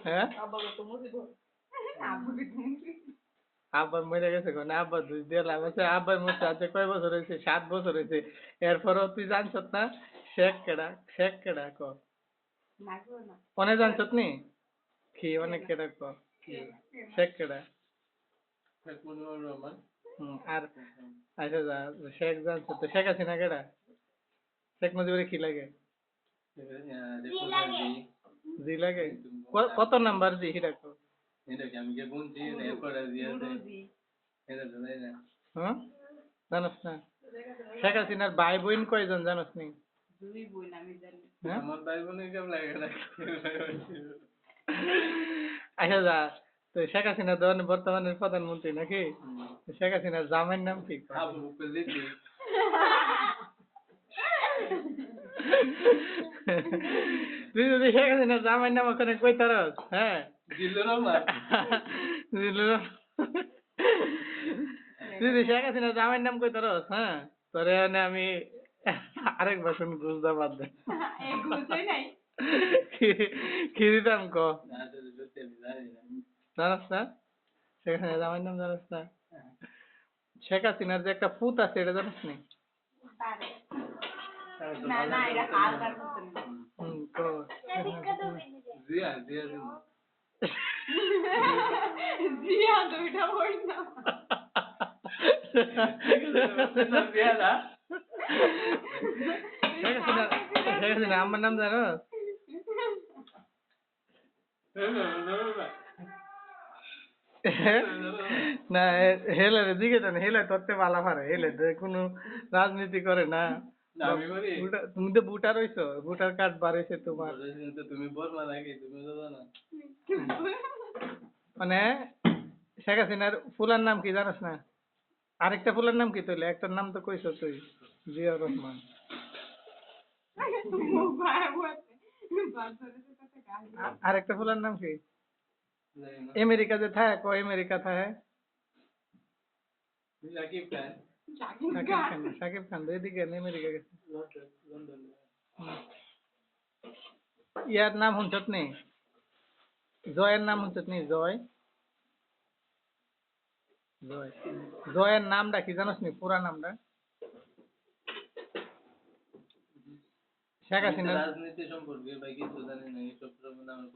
হ্যাঁ আব্বা মরে গেছে কোন আব্বা দুই দিলাম আছে আব্বার মরছে আজকে কয় বছর হয়েছে 7 বছর হয়েছে এরপরও তুই জানছত না শেখ কেডা ক অনেক জানছত নি কি অনেক কেডা ক শেখ কেডা আর আচ্ছা যা শেখ জানছো তো শেখ আছে না কেডা শেখ মুজিবের কি লাগে জি লাগে কত নাম্বার জি সেটা কো হ্যাঁ জানোস না শেখ হাসিনার ভাই বোন কয়জন জানোস নি হ্যাঁ? আচ্ছা যা তো শেখ হাসিনা তো বর্তমানে প্রধানমন্ত্রী নাকি তো শেখ হাসিনার জামাইয়ের নাম কি তুই যদি শেখ হাসিনার জামাইয়ের নাম ওখানে কইতারস হ্যাঁ জিল্লুর রহমান তুই যদি শেখ হাসিনার জামাইয়ের নাম কইতারস হ্যাঁ তোরে মানে আমি আরেকবার শুন বুঝতে পারবে কি দিতাম ক জানাস না শেখ হাসিনার জামাইয়ের নাম জানাস না শেখ হাসিনার যে একটা পুত আছে এটা জানিস নি আমার নাম জানো না হেলে দিকে জানে হেলে তত্ত্বে পালা পারে হেলে কোনো রাজনীতি করে না তুমি তো ভোটার হইছো ভোটার কার্ড বাড়াইছে তোমার তুমি বলবা নাকি তুমি জানো মানে শেখ হাসিনার ফুলার নাম কি জানোস না আরেকটা ফুলার নাম কি তুই একটার নাম তো কইছো তুই জিয়াউর রহমান আরেকটা ফুলার নাম কি আমেরিকা যে থাকে ক আমেরিকা থাকে শাকিব খান এদিকে আমেরিকা গেছে ইয়ার নাম শুনছত নি জয়ের নাম শুনছত নি জয়ের নামটা কি জানোস নি পুরা নামটা শেখ হাসিনা রাজনীতি সম্পর্কে বা কিছু জানি না এইসব নামের